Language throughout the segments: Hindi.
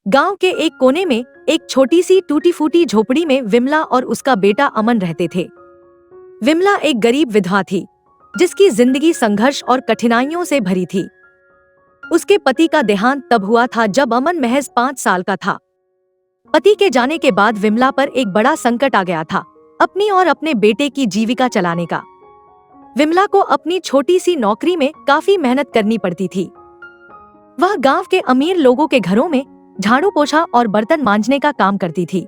गांव के एक कोने में एक छोटी सी टूटी फूटी झोपड़ी में विमला और उसका बेटा अमन रहते थे। विमला एक गरीब विधवा थी जिसकी जिंदगी संघर्ष और कठिनाइयों से भरी थी। उसके पति का देहांत तब हुआ था जब अमन महज 5 साल का था। पति के जाने के बाद विमला पर एक बड़ा संकट आ गया था, अपनी और अपने बेटे की जीविका चलाने का। विमला को अपनी छोटी सी नौकरी में काफी मेहनत करनी पड़ती थी। वह गांव के अमीर लोगों के घरों में झाड़ू पोछा और बर्तन मांजने का काम करती थी।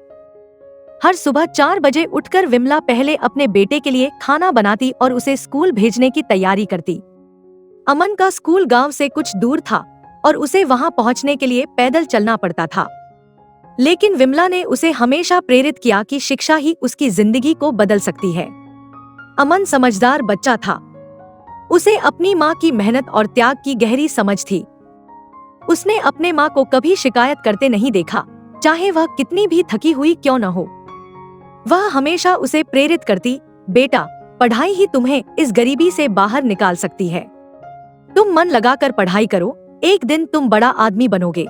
हर सुबह 4 बजे उठकर विमला पहले अपने बेटे के लिए खाना बनाती और उसे स्कूल भेजने की तैयारी करती। अमन का स्कूल गांव से कुछ दूर था और उसे वहां पहुंचने के लिए पैदल चलना पड़ता था। लेकिन विमला ने उसे हमेशा प्रेरित किया कि शिक्षा ही उसकी जिंदगी को बदल सकती है। अमन समझदार बच्चा था। उसे अपनी माँ की मेहनत और त्याग की गहरी समझ थी। उसने अपने माँ को कभी शिकायत करते नहीं देखा, चाहे वह कितनी भी थकी हुई क्यों न हो। वह हमेशा उसे प्रेरित करती, बेटा, पढ़ाई ही तुम्हें इस गरीबी से बाहर निकाल सकती है। तुम मन लगाकर पढ़ाई करो, एक दिन तुम बड़ा आदमी बनोगे।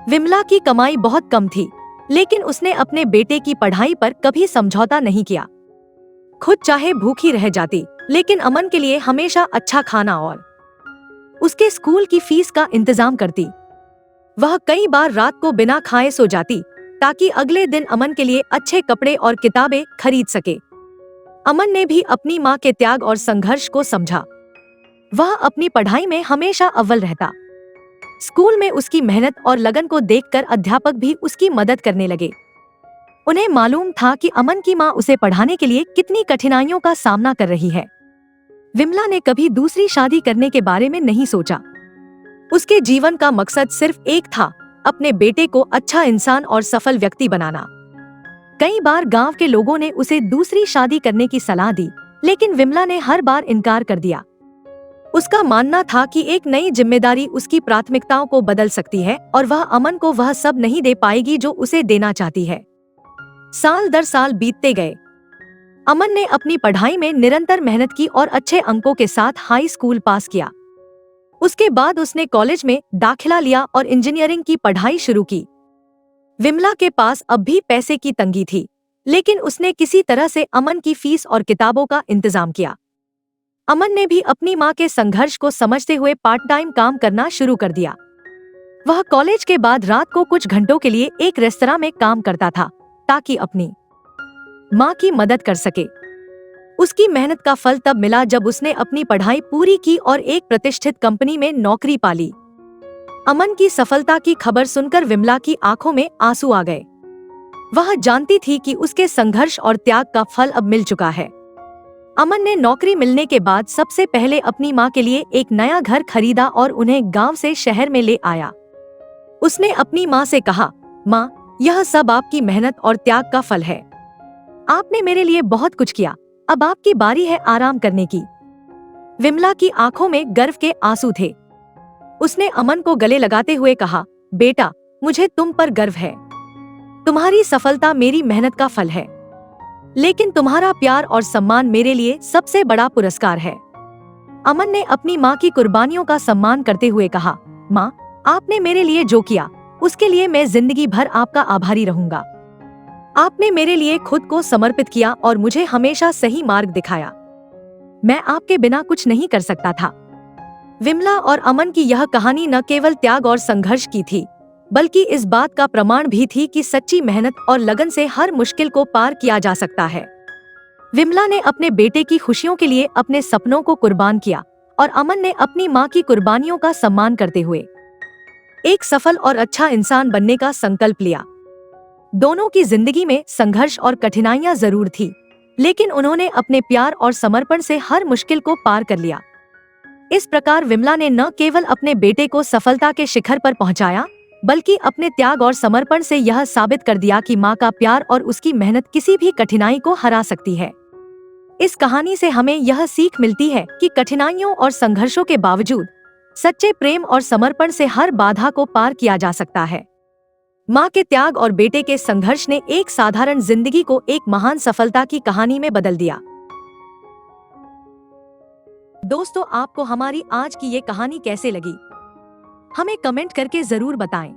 विमला की कमाई बहुत कम थी, लेकिन उसने अपने बेटे की पढ़ाई पर कभी समझौता नहीं किया। खुद चाहे भूखी रह जाती, लेकिन अमन के लिए हमेशा अच्छा खाना और उसके स्कूल की फीस का इंतजाम करती। वह कई बार रात को बिना खाए सो जाती ताकि अगले दिन अमन के लिए अच्छे कपड़े और किताबें खरीद सके। अमन ने भी अपनी माँ के त्याग और संघर्ष को समझा। वह अपनी पढ़ाई में हमेशा अव्वल रहता। स्कूल में उसकी मेहनत और लगन को देखकर अध्यापक भी उसकी मदद करने लगे। उन्हें मालूम था कि अमन की माँ उसे पढ़ाने के लिए कितनी कठिनाइयों का सामना कर रही है। विमला ने कभी दूसरी शादी करने के बारे में नहीं सोचा। उसके जीवन का मकसद सिर्फ एक था, अपने बेटे को अच्छा इंसान और सफल व्यक्ति बनाना। कई बार गांव के लोगों ने उसे दूसरी शादी करने की सलाह दी, लेकिन विमला ने हर बार इनकार कर दिया। उसका मानना था कि एक नई जिम्मेदारी उसकी प्राथमिकताओं को बदल सकती है और वह अमन को वह सब नहीं दे पाएगी जो उसे देना चाहती है। साल दर साल बीतते गए। अमन ने अपनी पढ़ाई में निरंतर मेहनत की और अच्छे अंकों के साथ हाई स्कूल पास किया। उसके बाद उसने कॉलेज में दाखिला लिया और इंजीनियरिंग की पढ़ाई शुरू की। विमला के पास अब भी पैसे की तंगी थी, लेकिन उसने किसी तरह से अमन की फीस और किताबों का इंतजाम किया। अमन ने भी अपनी माँ के संघर्ष को समझते हुए पार्ट टाइम काम करना शुरू कर दिया। वह कॉलेज के बाद रात को कुछ घंटों के लिए एक रेस्तरां में काम करता था ताकि अपनी माँ की मदद कर सके। उसकी मेहनत का फल तब मिला जब उसने अपनी पढ़ाई पूरी की और एक प्रतिष्ठित कंपनी में नौकरी पाली। अमन की सफलता की खबर सुनकर विमला की आंखों में आंसू आ गए। वह जानती थी कि उसके संघर्ष और त्याग का फल अब मिल चुका है। अमन ने नौकरी मिलने के बाद सबसे पहले अपनी माँ के लिए एक नया घर खरीदा और उन्हें गांव से शहर में ले आया। उसने अपनी माँ से कहा, माँ, यह सब आपकी मेहनत और त्याग का फल है। आपने मेरे लिए बहुत कुछ किया, अब आपकी बारी है आराम करने की। विमला की आंखों में गर्व के आंसू थे। उसने अमन को गले लगाते हुए कहा, बेटा, मुझे तुम पर गर्व है। तुम्हारी सफलता मेरी मेहनत का फल है, लेकिन तुम्हारा प्यार और सम्मान मेरे लिए सबसे बड़ा पुरस्कार है। अमन ने अपनी माँ की कुर्बानियों का सम्मान करते हुए कहा, माँ, आपने मेरे लिए जो किया उसके लिए मैं जिंदगी भर आपका आभारी रहूंगा। आपने मेरे लिए खुद को समर्पित किया और मुझे हमेशा सही मार्ग दिखाया। मैं आपके बिना कुछ नहीं कर सकता था। विमला और अमन की यह कहानी न केवल त्याग और संघर्ष की थी, बल्कि इस बात का प्रमाण भी थी कि सच्ची मेहनत और लगन से हर मुश्किल को पार किया जा सकता है। विमला ने अपने बेटे की खुशियों के लिए अपने सपनों को कुर्बान किया और अमन ने अपनी माँ की कुर्बानियों का सम्मान करते हुए एक सफल और अच्छा इंसान बनने का संकल्प लिया। दोनों की जिंदगी में संघर्ष और कठिनाइयां जरूर थी, लेकिन उन्होंने अपने प्यार और समर्पण से हर मुश्किल को पार कर लिया। इस प्रकार विमला ने न केवल अपने बेटे को सफलता के शिखर पर पहुंचाया, बल्कि अपने त्याग और समर्पण से यह साबित कर दिया कि माँ का प्यार और उसकी मेहनत किसी भी कठिनाई को हरा सकती है। इस कहानी से हमें यह सीख मिलती है कि कठिनाइयों और संघर्षों के बावजूद सच्चे प्रेम और समर्पण से हर बाधा को पार किया जा सकता है। माँ के त्याग और बेटे के संघर्ष ने एक साधारण जिंदगी को एक महान सफलता की कहानी में बदल दिया। दोस्तों, आपको हमारी आज की ये कहानी कैसे लगी, हमें कमेंट करके जरूर बताएं।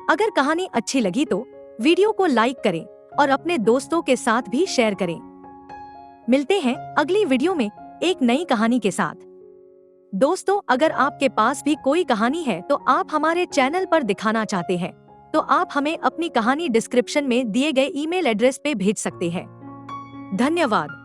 अगर कहानी अच्छी लगी तो वीडियो को लाइक करें और अपने दोस्तों के साथ भी शेयर करें। मिलते हैं अगली वीडियो में एक नई कहानी के साथ। दोस्तों, अगर आपके पास भी कोई कहानी है तो आप हमारे चैनल पर दिखाना चाहते हैं तो आप हमें अपनी कहानी डिस्क्रिप्शन में दिए गए ईमेल एड्रेस पे भेज सकते हैं। धन्यवाद।